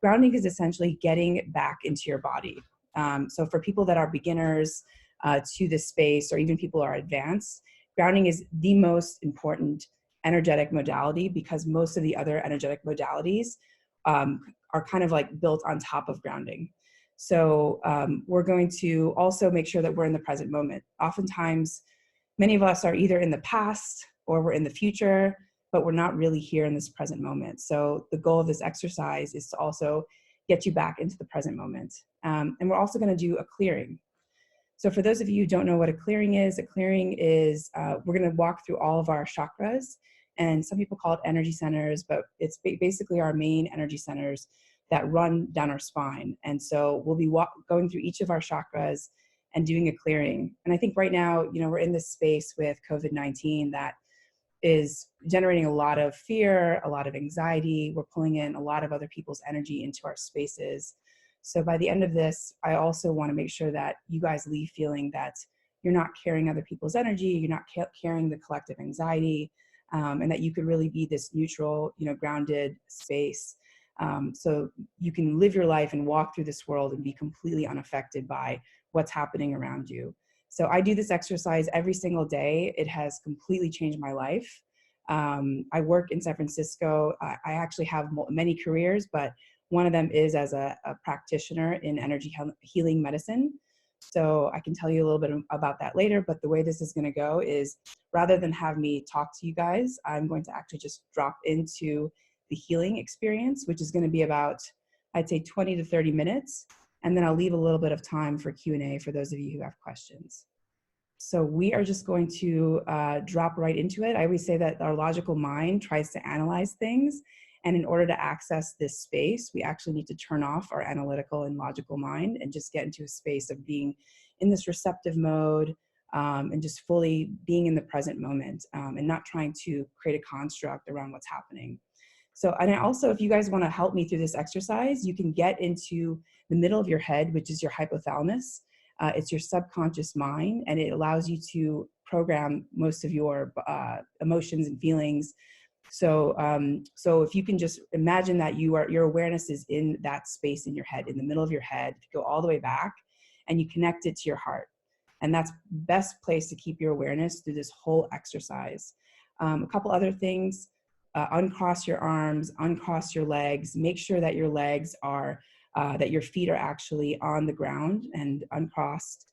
grounding is essentially getting back into your body. So for people that are beginners to this space, or even people who are advanced, grounding is the most important energetic modality, because most of the other energetic modalities are kind of like built on top of grounding. So we're going to also make sure that we're in the present moment. Oftentimes, many of us are either in the past or we're in the future, but we're not really here in this present moment. So the goal of this exercise is to also get you back into the present moment. And we're also going to do a clearing. So for those of you who don't know what a clearing is we're going to walk through all of our chakras, and some people call it energy centers, but it's basically our main energy centers that run down our spine. And so we'll be going through each of our chakras and doing a clearing. And I think right now, we're in this space with COVID-19 that is generating a lot of fear, a lot of anxiety. We're pulling in a lot of other people's energy into our spaces. So by the end of this, I also want to make sure that you guys leave feeling that you're not carrying other people's energy, you're not carrying the collective anxiety, and that you could really be this neutral, grounded space. So you can live your life and walk through this world and be completely unaffected by what's happening around you. So I do this exercise every single day. It has completely changed my life. I work in San Francisco. I actually have many careers, but one of them is as a practitioner in energy healing medicine. So I can tell you a little bit about that later, but the way this is going to go is, rather than have me talk to you guys, I'm going to actually just drop into the healing experience, which is going to be about, I'd say, 20 to 30 minutes. And then I'll leave a little bit of time for Q&A for those of you who have questions. So we are just going to drop right into it. I always say that our logical mind tries to analyze things. And in order to access this space, we actually need to turn off our analytical and logical mind and just get into a space of being in this receptive mode, and just fully being in the present moment, and not trying to create a construct around what's happening. So, and I also, if you guys want to help me through this exercise, you can get into the middle of your head, which is your hypothalamus. It's your subconscious mind, and it allows you to program most of your emotions and feelings. So, so if you can just imagine that your awareness is in that space in your head, in the middle of your head, go all the way back, and you connect it to your heart. And that's the best place to keep your awareness through this whole exercise. A couple other things. Uncross your arms, uncross your legs, make sure that your legs are, that your feet are actually on the ground and uncrossed.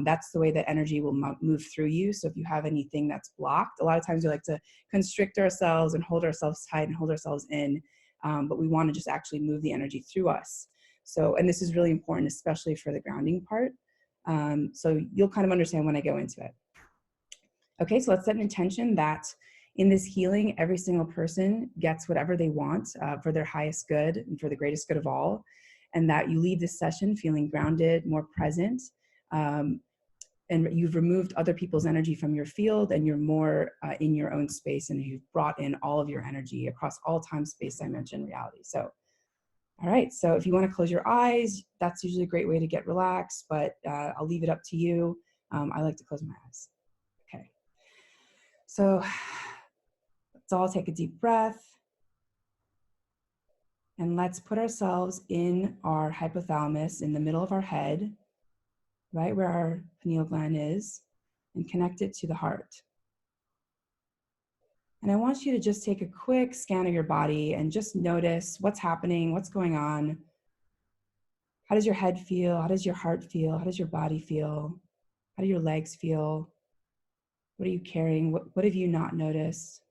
That's the way that energy will move through you. So if you have anything that's blocked, a lot of times we like to constrict ourselves and hold ourselves tight and hold ourselves in, but we want to just actually move the energy through us. So, and this is really important, especially for the grounding part. So you'll kind of understand when I go into it. Okay, so let's set an intention that in this healing, every single person gets whatever they want for their highest good and for the greatest good of all, and that you leave this session feeling grounded, more present, and you've removed other people's energy from your field, and you're more in your own space, and you've brought in all of your energy across all time, space, dimension, reality. So, all right, so if you want to close your eyes, that's usually a great way to get relaxed, but I'll leave it up to you. I like to close my eyes. Okay, so let's all take a deep breath. And let's put ourselves in our hypothalamus, in the middle of our head, right where our pineal gland is, and connect it to the heart. And I want you to just take a quick scan of your body and just notice what's happening, what's going on. How does your head feel? How does your heart feel? How does your body feel? How do your legs feel? What are you carrying? What have you not noticed?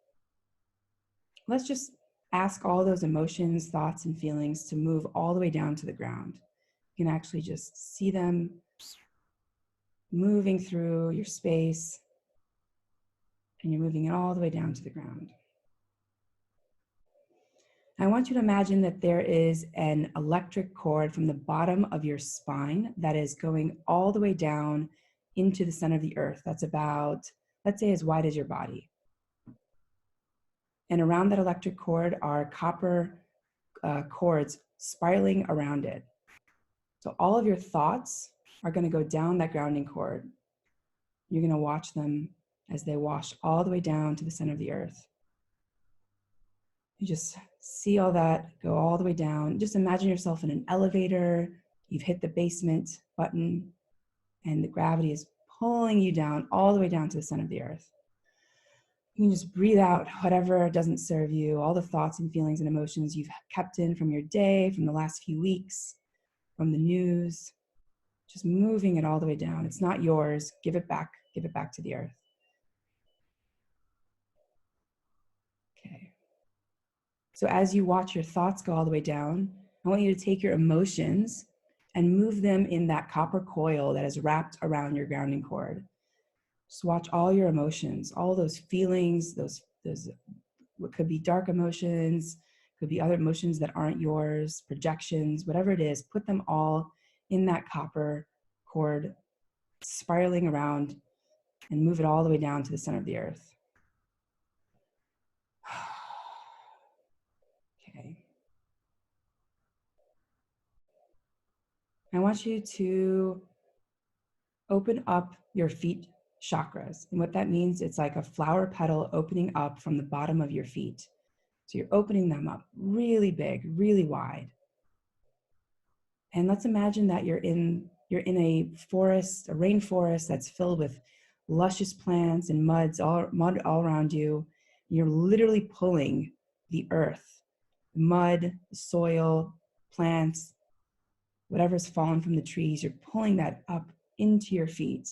Let's just ask all those emotions, thoughts, and feelings to move all the way down to the ground. You can actually just see them moving through your space, and you're moving it all the way down to the ground. I want you to imagine that there is an electric cord from the bottom of your spine that is going all the way down into the center of the earth. That's about, let's say, as wide as your body. And around that electric cord are copper cords spiraling around it. So all of your thoughts are going to go down that grounding cord. You're going to watch them as they wash all the way down to the center of the earth. You just See all that go all the way down. Just imagine yourself in an elevator. You've hit the basement button and the gravity is pulling you down all the way down to the center of the earth. You can just breathe out whatever doesn't serve you, all the thoughts and feelings and emotions you've kept in from your day, from the last few weeks, from the news, just moving it all the way down. It's not yours. Give it back to the earth. Okay. So as you watch your thoughts go all the way down, I want you to take your emotions and move them in that copper coil that is wrapped around your grounding cord. Just watch all your emotions, all those feelings, those what could be dark emotions, could be other emotions that aren't yours, projections, whatever it is, put them all in that copper cord, spiraling around, and move it all the way down to the center of the earth. Okay. I want you to open up your feet chakras. And what that means, it's like a flower petal opening up from the bottom of your feet. So you're opening them up really big, really wide. And let's imagine that you're in a forest, a rainforest that's filled with luscious plants and mud all around you. You're literally pulling the earth, mud, soil, plants, whatever's fallen from the trees, you're pulling that up into your feet.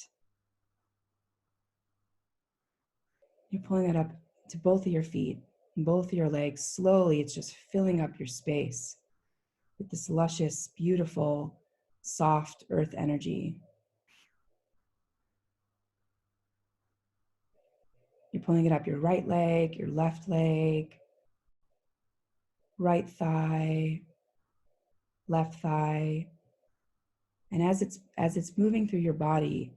You're pulling that up to both of your feet and both of your legs. Slowly, it's just filling up your space with this luscious, beautiful, soft earth energy. You're pulling it up your right leg, your left leg, right thigh, left thigh. And as it's moving through your body,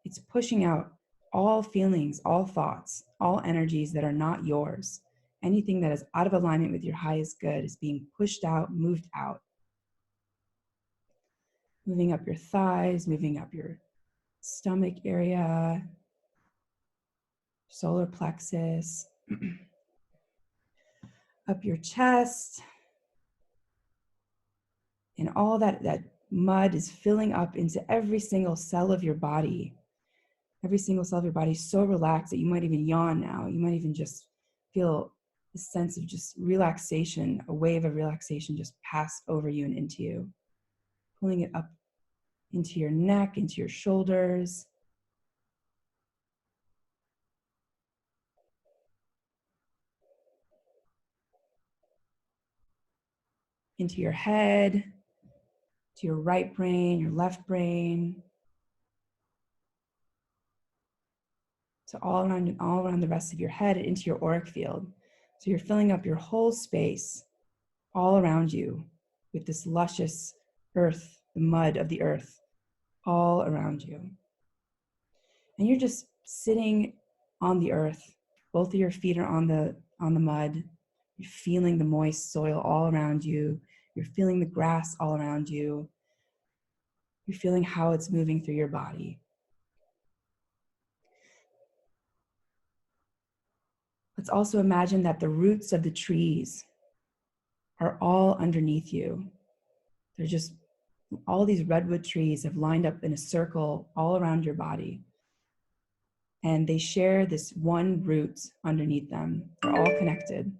it's pushing out all feelings, all thoughts, all energies that are not yours. Anything that is out of alignment with your highest good is being pushed out, moved out. Moving up your thighs, moving up your stomach area, solar plexus, up your chest. And all that mud is filling up into every single cell of your body. Every single cell of your body is so relaxed that you might even yawn now. You might even just feel a sense of just relaxation, a wave of relaxation just pass over you and into you. Pulling it up into your neck, into your shoulders. Into your head, to your right brain, your left brain. So all around the rest of your head and into your auric field. So you're filling up your whole space all around you with this luscious earth, the mud of the earth, all around you. And you're just sitting on the earth. Both of your feet are on the mud. You're feeling the moist soil all around you. You're feeling the grass all around you. You're feeling how it's moving through your body. Let's also imagine that the roots of the trees are all underneath you. They're just, all these redwood trees have lined up in a circle all around your body. And they share this one root underneath them. They're all connected.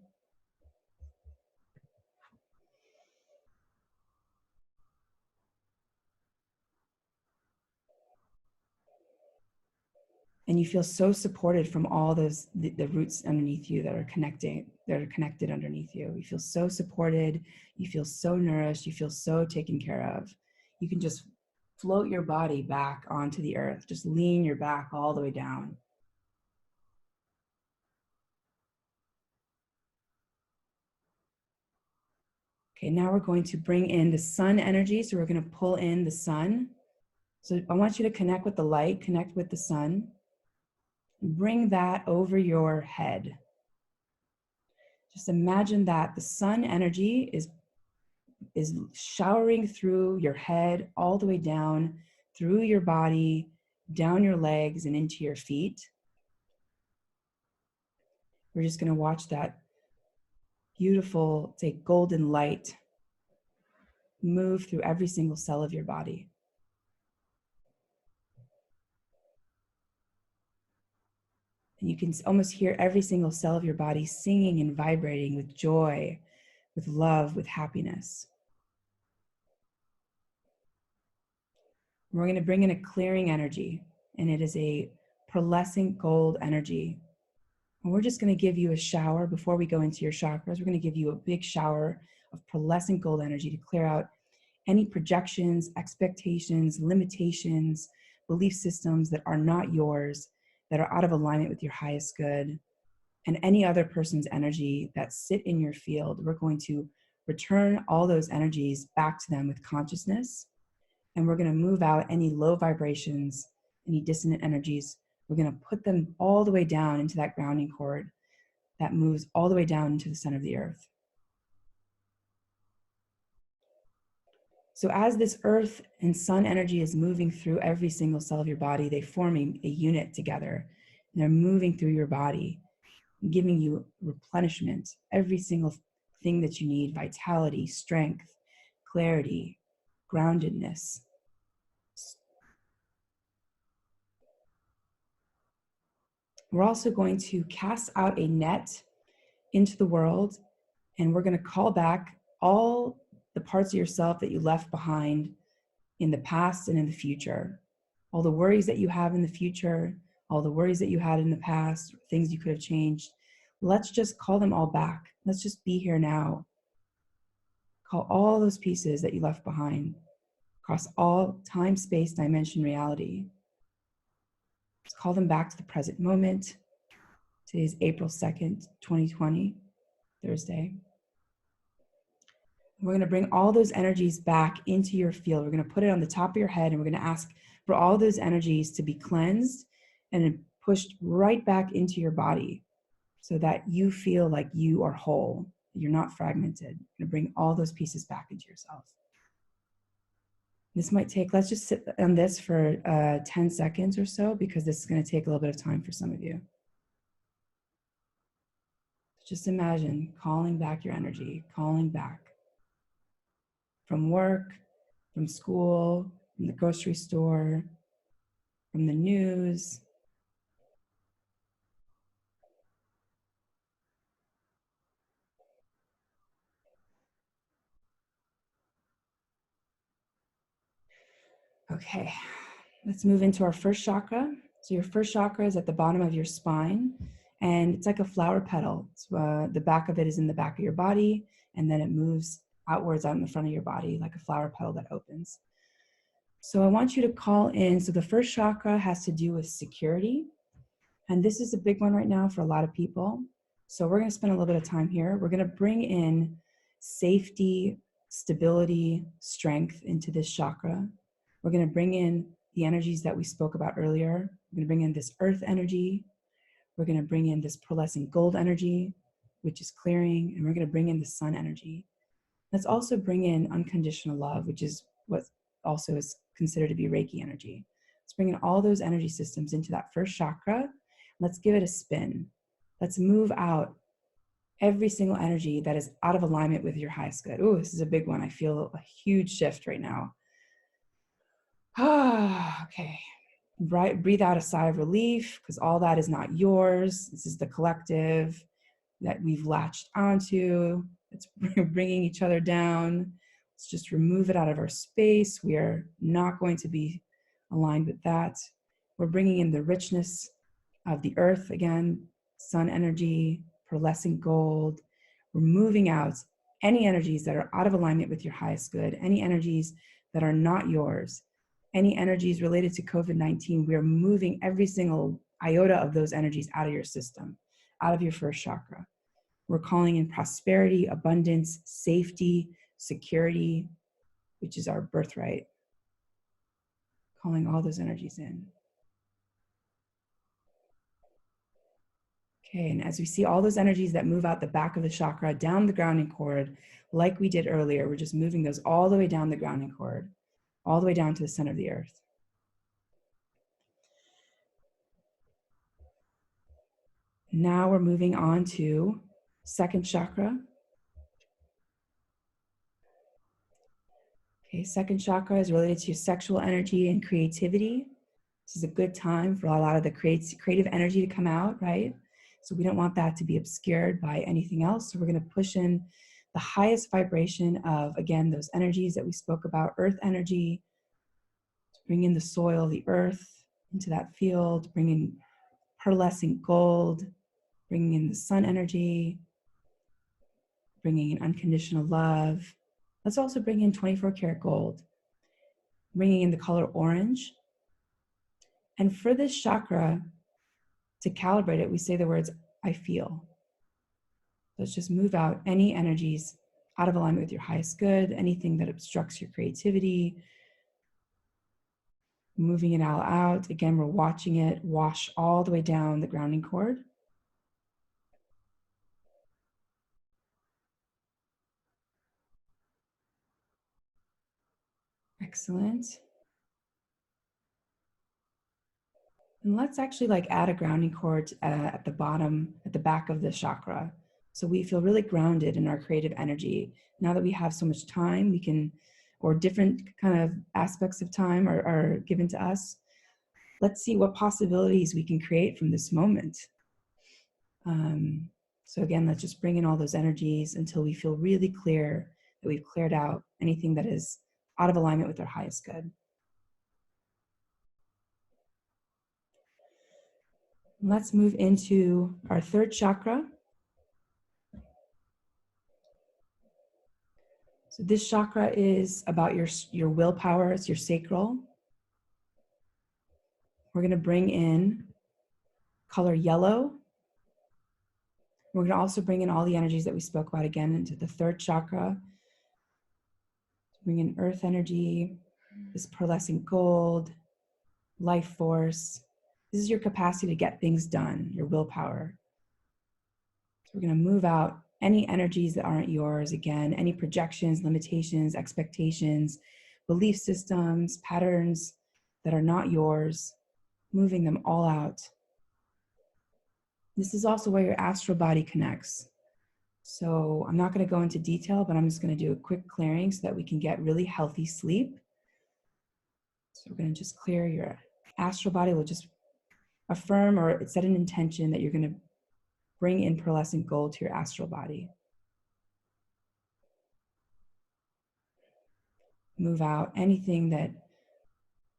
And you feel so supported from all those the roots underneath you that are connected underneath you. You feel so supported, you feel so nourished, you feel so taken care of. You can just float your body back onto the earth, just lean your back all the way down. Okay, now we're going to bring in the sun energy. So we're going to pull in the sun. So I want you to connect with the light, connect with the sun. Bring that over your head. Just imagine that the sun energy is showering through your head, all the way down, through your body, down your legs and into your feet. We're just going to watch that beautiful, say, golden light move through every single cell of your body. And you can almost hear every single cell of your body singing and vibrating with joy, with love, with happiness. We're going to bring in a clearing energy, and it is a pearlescent gold energy. And we're just going to give you a shower before we go into your chakras. We're going to give you a big shower of pearlescent gold energy to clear out any projections, expectations, limitations, belief systems that are not yours, that are out of alignment with your highest good, and any other person's energy that sit in your field. We're going to return all those energies back to them with consciousness, and we're going to move out any low vibrations, any dissonant energies. We're going to put them all the way down into that grounding cord that moves all the way down into the center of the earth. So as this earth and sun energy is moving through every single cell of your body, they form a unit together. And they're moving through your body, giving you replenishment, every single thing that you need: vitality, strength, clarity, groundedness. We're also going to cast out a net into the world, and we're going to call back all the parts of yourself that you left behind in the past and in the future. All the worries that you have in the future, all the worries that you had in the past, things you could have changed. Let's just call them all back. Let's just be here now. Call all those pieces that you left behind across all time, space, dimension, reality. Let's call them back to the present moment. Today is April 2nd, 2020, Thursday. We're going to bring all those energies back into your field. We're going to put it on the top of your head, and we're going to ask for all those energies to be cleansed and pushed right back into your body so that you feel like you are whole. You're not fragmented. You're going to bring all those pieces back into yourself. This might take, let's just sit on this for 10 seconds or so, because this is going to take a little bit of time for some of you. Just imagine calling back your energy, calling back from work, from school, from the grocery store, from the news. Okay, let's move into our first chakra. So your first chakra is at the bottom of your spine, and it's like a flower petal. The back of it is in the back of your body, and then it moves outwards out in the front of your body like a flower petal that opens. So I want you to call in. So the first chakra has to do with security, and this is a big one right now for a lot of people. So we're going to spend a little bit of time here. We're going to bring in safety, stability, strength into this chakra. We're going to bring in the energies that we spoke about earlier. We're going to bring in this earth energy. We're going to bring in this pearlescent gold energy, which is clearing, and we're going to bring in the sun energy. Let's also bring in unconditional love, which is what also is considered to be Reiki energy. Let's bring in all those energy systems into that first chakra. Let's give it a spin. Let's move out every single energy that is out of alignment with your highest good. Oh, this is a big one. I feel a huge shift right now. Okay. Breathe out a sigh of relief, because all that is not yours. This is the collective that we've latched onto. It's bringing each other down. Let's just remove it out of our space. We are not going to be aligned with that. We're bringing in the richness of the earth again, sun energy, pearlescent gold. We're moving out any energies that are out of alignment with your highest good, any energies that are not yours, any energies related to COVID-19. We are moving every single iota of those energies out of your system, out of your first chakra. We're calling in prosperity, abundance, safety, security, which is our birthright. Calling all those energies in. Okay, and as we see all those energies that move out the back of the chakra, down the grounding cord, like we did earlier, we're just moving those all the way down the grounding cord, all the way down to the center of the earth. Now we're moving on to second chakra. Okay, second chakra is related to sexual energy and creativity. This is a good time for a lot of the creative energy to come out, right? So we don't want that to be obscured by anything else. So we're going to push in the highest vibration of, again, those energies that we spoke about, earth energy, bring in the soil, the earth into that field, bring in pearlescent gold, bringing in the sun energy, bringing in unconditional love. Let's also bring in 24 karat gold, bringing in the color orange. And for this chakra, to calibrate it, we say the words, I feel. Let's just move out any energies out of alignment with your highest good, anything that obstructs your creativity, moving it all out. Again, we're watching it wash all the way down the grounding cord. Excellent. And let's actually add a grounding cord at the bottom, at the back of the chakra. So we feel really grounded in our creative energy. Now that we have so much time, we can, or different kind of aspects of time are given to us. Let's see what possibilities we can create from this moment. So again, let's just bring in all those energies until we feel really clear that we've cleared out anything that is out of alignment with our highest good. Let's move into our third chakra. So this chakra is about your willpower, it's your sacral. We're going to bring in color yellow. We're going to also bring in all the energies that we spoke about again into the third chakra. Bring in earth energy, this pearlescent gold, life force. This is your capacity to get things done, your willpower. So we're going to move out any energies that aren't yours, again, any projections, limitations, expectations, belief systems, patterns that are not yours, moving them all out. This is also where your astral body connects. So I'm not going to go into detail, but I'm just going to do a quick clearing so that we can get really healthy sleep. So we're going to just clear your astral body. We'll just affirm or set an intention that you're going to bring in pearlescent gold to your astral body. Move out anything that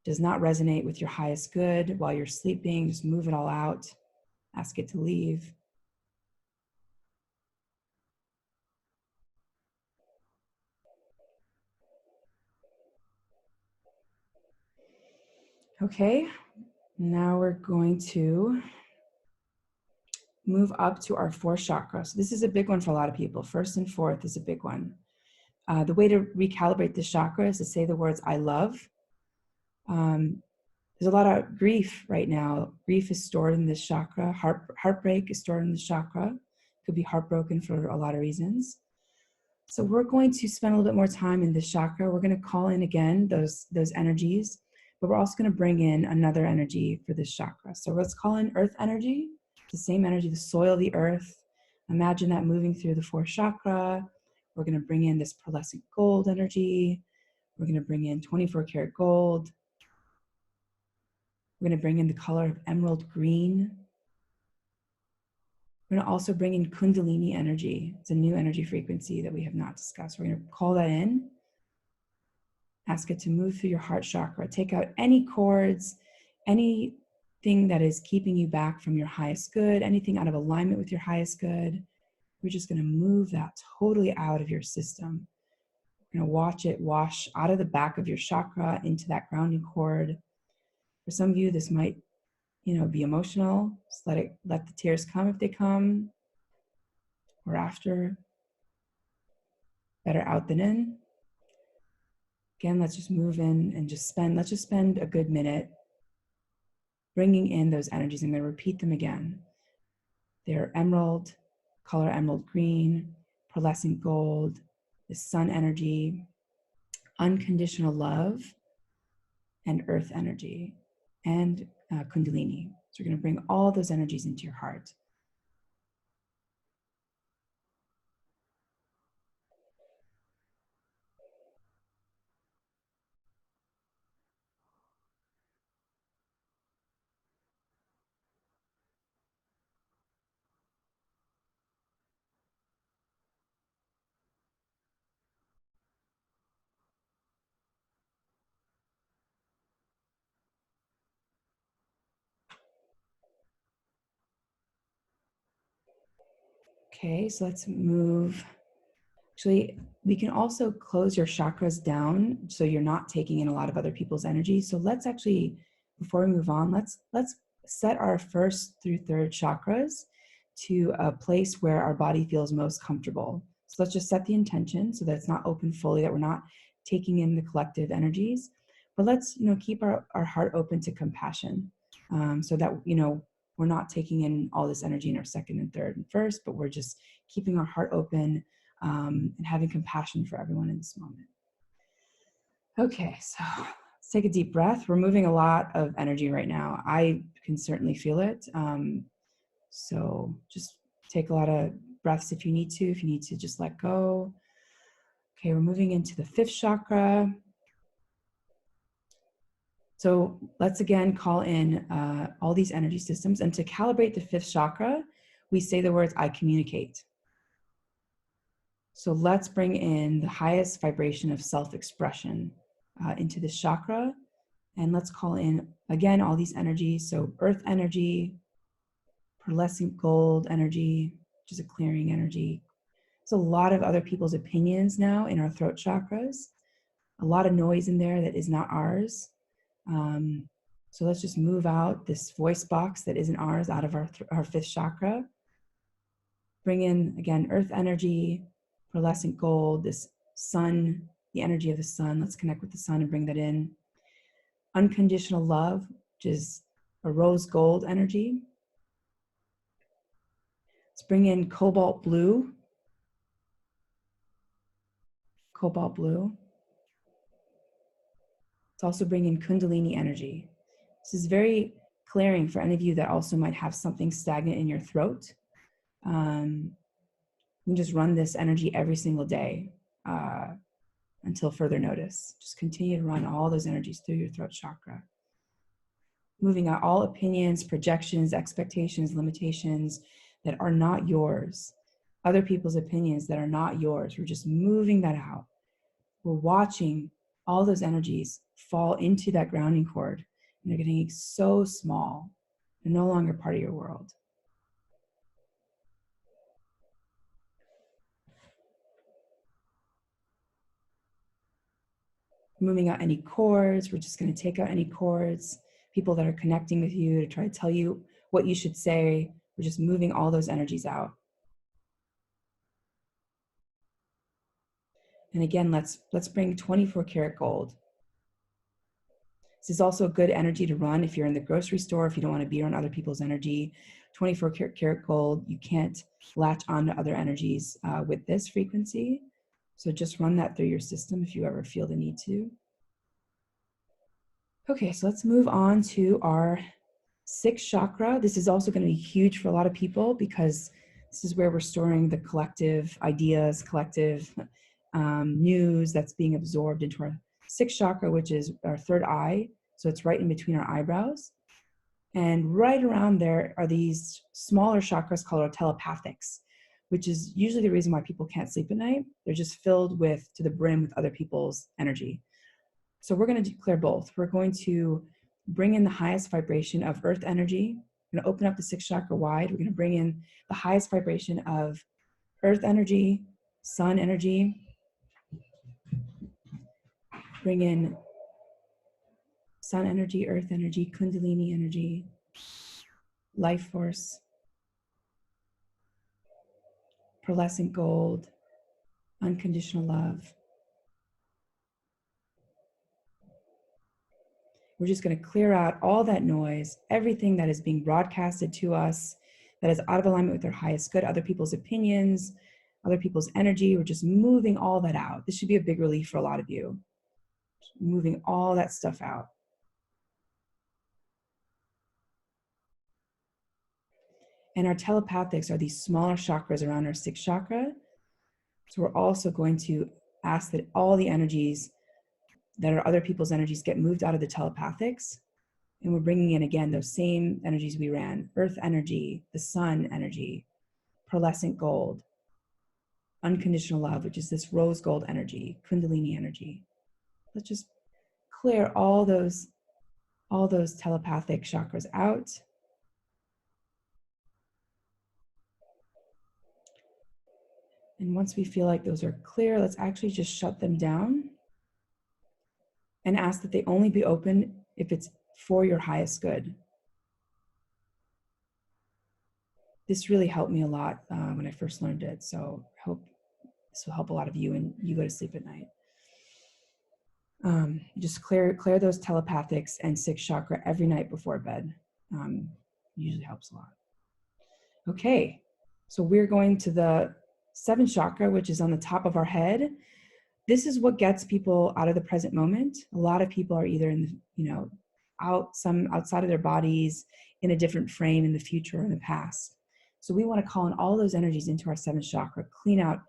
does not resonate with your highest good while you're sleeping. Just move it all out. Ask it to leave. Okay, now we're going to move up to our fourth chakra. So this is a big one for a lot of people. First and fourth is a big one. The way to recalibrate this chakra is to say the words, I love. There's a lot of grief right now. Grief is stored in this chakra. Heartbreak is stored in this chakra. Could be heartbroken for a lot of reasons. So we're going to spend a little bit more time in this chakra. We're going to call in again those energies, but we're also going to bring in another energy for this chakra. So let's call in earth energy, the same energy, the soil, the earth. Imagine that moving through the fourth chakra. We're going to bring in this pearlescent gold energy. We're going to bring in 24 karat gold. We're going to bring in the color of emerald green. We're going to also bring in Kundalini energy. It's a new energy frequency that we have not discussed. We're going to call that in. Ask it to move through your heart chakra. Take out any cords, anything that is keeping you back from your highest good, anything out of alignment with your highest good. We're just going to move that totally out of your system. We're going to watch it wash out of the back of your chakra into that grounding cord. For some of you, this might, be emotional. Just let the tears come if they come, or after. Better out than in. Again, let's just move in and let's just spend a good minute bringing in those energies. I'm going to repeat them again. They're emerald, color emerald green, pearlescent gold, the sun energy, unconditional love, and earth energy, and Kundalini. So we're going to bring all those energies into your heart. Okay, so let's move. Actually, we can also close your chakras down so you're not taking in a lot of other people's energy. So let's actually, before we move on, let's set our first through third chakras to a place where our body feels most comfortable. So let's just set the intention so that it's not open fully, that we're not taking in the collective energies. But let's, keep our heart open to compassion, so that, we're not taking in all this energy in our second and third and first, but we're just keeping our heart open, and having compassion for everyone in this moment. Okay, so let's take a deep breath. We're moving a lot of energy right now. I can certainly feel it. So just take a lot of breaths if you need to just let go. Okay, we're moving into the fifth chakra. So let's again call in all these energy systems. And to calibrate the fifth chakra, we say the words, I communicate. So let's bring in the highest vibration of self-expression into this chakra. And let's call in, again, all these energies. So earth energy, pearlescent gold energy, which is a clearing energy. There's a lot of other people's opinions now in our throat chakras. A lot of noise in there that is not ours. So let's just move out this voice box that isn't ours out of our fifth chakra. Bring in, again, earth energy, pearlescent gold, this sun, the energy of the sun. Let's connect with the sun and bring that in. Unconditional love, which is a rose gold energy. Let's bring in cobalt blue. Cobalt blue. Let's also bring in kundalini energy. This is very clearing for any of you that also might have something stagnant in your throat. You can just run this energy every single day until further notice. Just continue to run all those energies through your throat chakra. Moving out all opinions, projections, expectations, limitations that are not yours. Other people's opinions that are not yours. We're just moving that out. We're watching all those energies fall into that grounding cord, and they're getting so small. They're no longer part of your world. Moving out any cords, we're just going to take out any cords, people that are connecting with you to try to tell you what you should say. We're just moving all those energies out. And again, let's bring 24 karat gold. This is also a good energy to run if you're in the grocery store, if you don't want to be around other people's energy. 24 karat gold, you can't latch on to other energies with this frequency. So just run that through your system if you ever feel the need to. Okay, so let's move on to our sixth chakra. This is also going to be huge for a lot of people because this is where we're storing the collective ideas, collective news that's being absorbed into our sixth chakra, which is our third eye. So it's right in between our eyebrows. And right around there are these smaller chakras called our telepathics, which is usually the reason why people can't sleep at night. They're just filled with, to the brim with other people's energy. So we're going to clear both. We're going to bring in the highest vibration of earth energy. We're going to open up the sixth chakra wide. We're going to bring in the highest vibration of earth energy, sun energy. Bring in sun energy, earth energy, kundalini energy, life force, pearlescent gold, unconditional love. We're just going to clear out all that noise, everything that is being broadcasted to us that is out of alignment with our highest good, other people's opinions, other people's energy. We're just moving all that out. This should be a big relief for a lot of you. Moving all that stuff out. And our telepathics are these smaller chakras around our sixth chakra. So we're also going to ask that all the energies that are other people's energies get moved out of the telepathics. And we're bringing in, again, those same energies we ran: earth energy, the sun energy, pearlescent gold, unconditional love, which is this rose gold energy, kundalini energy. Let's just clear all those telepathic chakras out. And once we feel like those are clear, let's actually just shut them down and ask that they only be open if it's for your highest good. This really helped me a lot when I first learned it. So I hope this will help a lot of you when you go to sleep at night. Just clear those telepathics and sixth chakra every night before bed. Usually helps a lot. Okay, so we're going to the seventh chakra, which is on the top of our head. This is what gets people out of the present moment. A lot of people are either in, outside of their bodies, in a different frame in the future or in the past. So we want to call in all those energies into our seventh chakra, clean out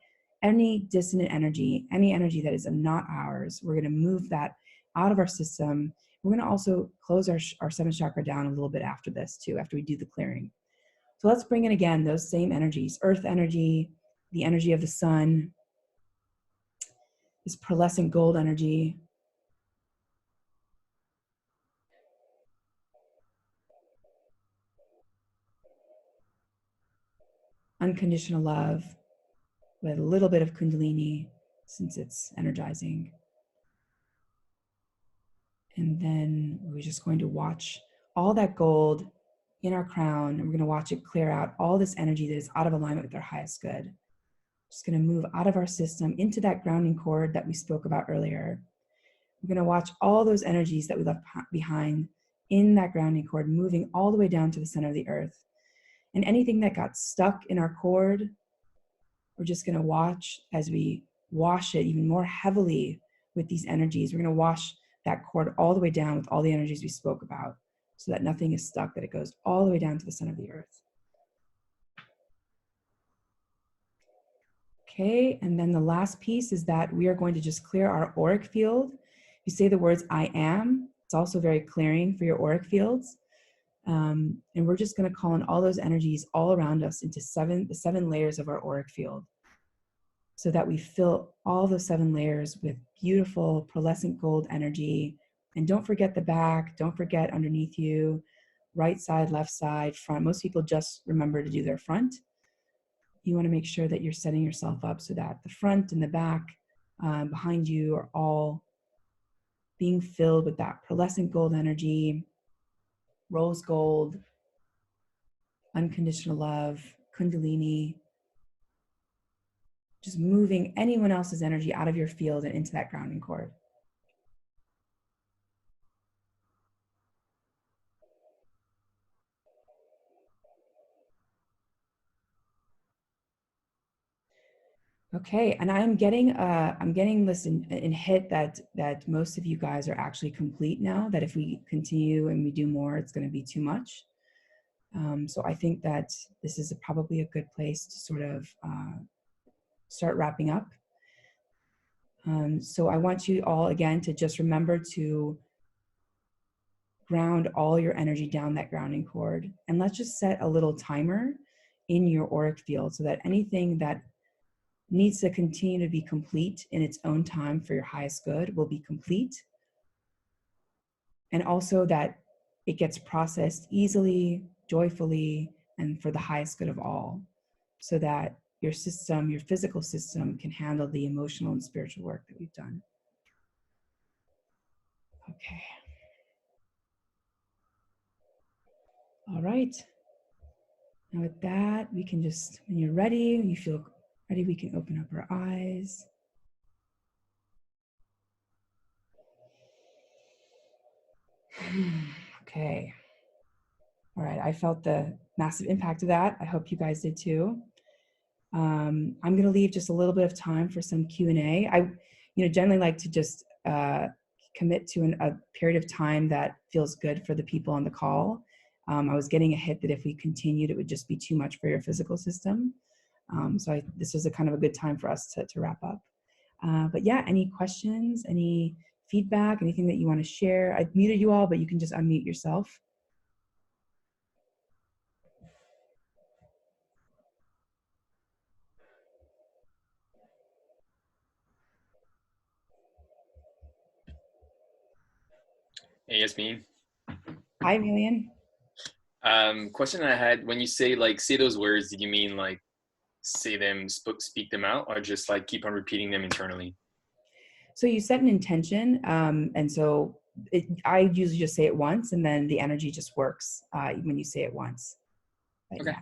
any dissonant energy, any energy that is not ours. We're going to move that out of our system. We're going to also close our seventh chakra down a little bit after this too, after we do the clearing. So let's bring in again those same energies, earth energy, the energy of the sun, this pearlescent gold energy, unconditional love with a little bit of kundalini since it's energizing. And then we're just going to watch all that gold in our crown, and we're going to watch it clear out all this energy that is out of alignment with our highest good. Just going to move out of our system into that grounding cord that we spoke about earlier. We're going to watch all those energies that we left behind in that grounding cord, moving all the way down to the center of the earth. And anything that got stuck in our cord, we're just going to watch as we wash it even more heavily with these energies. We're going to wash that cord all the way down with all the energies we spoke about so that nothing is stuck, that it goes all the way down to the center of the earth. Okay, and then the last piece is that we are going to just clear our auric field. You say the words I am, it's also very clearing for your auric fields. And we're just going to call in all those energies all around us into the seven layers of our auric field, so that we fill all those 7 layers with beautiful pearlescent gold energy. And don't forget the back, don't forget underneath you, right side, left side, front. Most people just remember to do their front. You want to make sure that you're setting yourself up so that the front and the back behind you are all being filled with that pearlescent gold energy, rose gold, unconditional love, kundalini, just moving anyone else's energy out of your field and into that grounding cord. Okay, and I'm getting this in hit that most of you guys are actually complete now. That if we continue and we do more, it's going to be too much. So I think that this is probably a good place to sort of start wrapping up. So I want you all again to just remember to ground all your energy down that grounding cord, and let's just set a little timer in your auric field so that anything that needs to continue to be complete in its own time for your highest good will be complete. And also that it gets processed easily, joyfully, and for the highest good of all, so that your system, your physical system, can handle the emotional and spiritual work that we've done. Okay. All right. Now with that, we can just, when you're ready, when you feel ready, we can open up our eyes. Okay. All right, I felt the massive impact of that. I hope you guys did too. I'm going to leave just a little bit of time for some Q&A. I, generally like to just commit to a period of time that feels good for the people on the call. I was getting a hit that if we continued, it would just be too much for your physical system. So this was a kind of a good time for us to wrap up. But yeah, any questions, any feedback, anything that you want to share? I've muted you all, but you can just unmute yourself. Hey, Yasmeen. Hi, Amelia. Question I had, when you say those words, did you mean like say them, speak them out, or just like keep on repeating them internally? So you set an intention, and so I usually just say it once, and then the energy just works when you say it once. But Okay.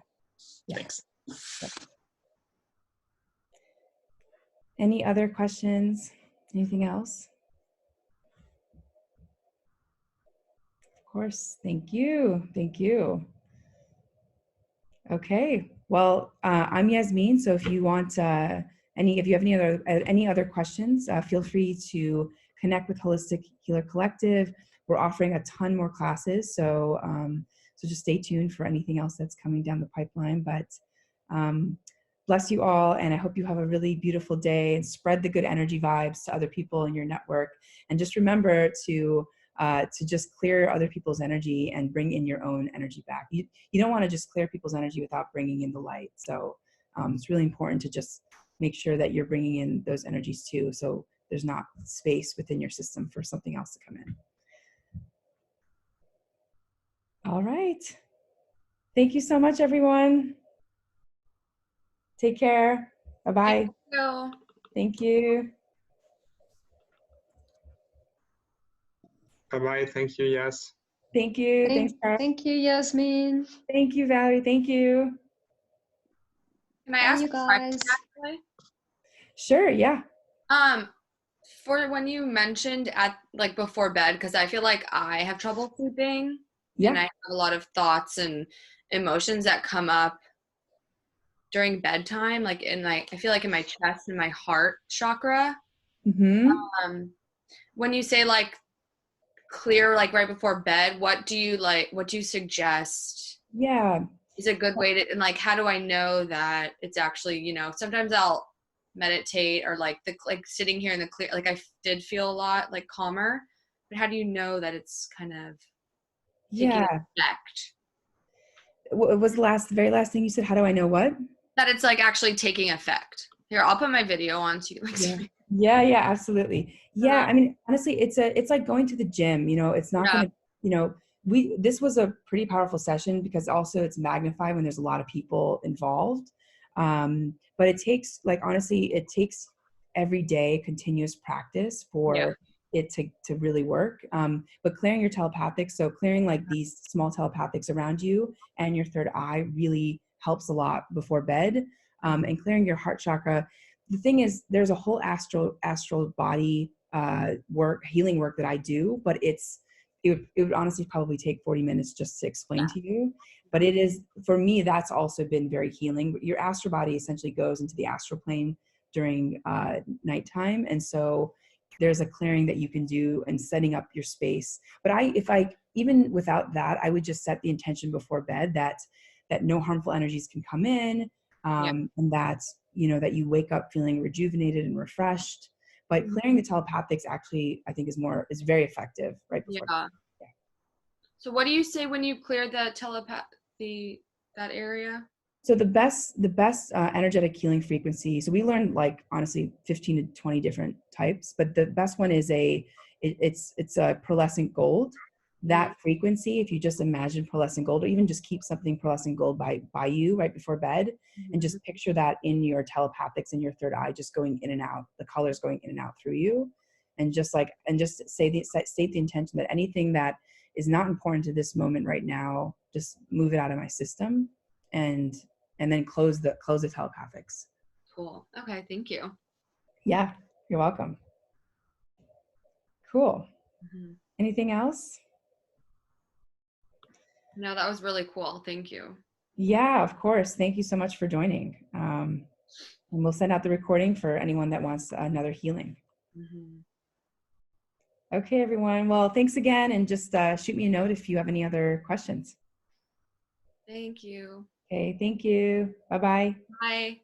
yeah. Thanks. Yep. Any other questions? Anything else? Of course. Thank you. Thank you. Okay. Well, I'm Yasmeen. So if you want if you have any other questions, feel free to connect with Holistic Healer Collective. We're offering a ton more classes, so so just stay tuned for anything else that's coming down the pipeline. But bless you all, and I hope you have a really beautiful day and spread the good energy vibes to other people in your network. And just remember to just clear other people's energy and bring in your own energy back. You don't want to just clear people's energy without bringing in the light. So it's really important to just make sure that you're bringing in those energies too, so there's not space within your system for something else to come in. All right. Thank you so much, everyone. Take care. Bye-bye. Thank you. Thank you. Bye-bye. Thank you, Yas. Thank you. Thanks, Carl. Thank you, Yasmeen. Thank you, Valerie. Thank you. Can I Bye, ask you a question, guys. actually? Sure, yeah. For when you mentioned at like before bed, because I feel like I have trouble sleeping, Yeah. and I have a lot of thoughts and emotions that come up during bedtime, like I feel like in my chest and my heart chakra. Mm-hmm. When you say like clear like right before bed, what do you suggest Yeah. is a good way to, and like how do I know that it's actually, sometimes I'll meditate or like sitting here in the clear, like I did feel a lot like calmer, but how do you know that it's kind of taking effect? What was the very last thing you said? How do I know what? That it's like actually taking effect. Here, I'll put my video on so you can like see me. Yeah, absolutely. Yeah, I mean, honestly, it's like going to the gym, it's not going to, this was a pretty powerful session because also it's magnified when there's a lot of people involved. But it takes, like, honestly, it takes every day continuous practice for it to really work. But clearing your telepathics, so clearing like these small telepathics around you and your third eye really helps a lot before bed. And clearing your heart chakra. The thing is, there's a whole astral body healing work that I do, but it would honestly probably take 40 minutes just to explain to you. But it is, for me, that's also been very healing. Your astral body essentially goes into the astral plane during nighttime. And so there's a clearing that you can do and setting up your space. But even without that, I would just set the intention before bed that no harmful energies can come in, and that, that you wake up feeling rejuvenated and refreshed. But clearing the telepathics actually, I think, is very effective right before. Yeah. So what do you say when you clear that that area? So the best energetic healing frequency. So we learned, like, honestly 15 to 20 different types, but the best one is it's a pearlescent gold. That frequency, if you just imagine pearlescent gold, or even just keep something pearlescent gold by you right before bed, and just picture that in your telepathics in your third eye, just going in and out, the colors going in and out through you, and just state the intention that anything that is not important to this moment right now, just move it out of my system, and then close the telepathics. Cool. Okay, thank you. Yeah, you're welcome. Cool. Anything else? No, that was really cool. Thank you. Yeah, of course. Thank you so much for joining. And we'll send out the recording for anyone that wants another healing. Okay, everyone. Well, thanks again. And just shoot me a note if you have any other questions. Thank you. Okay, thank you. Bye-bye. Bye.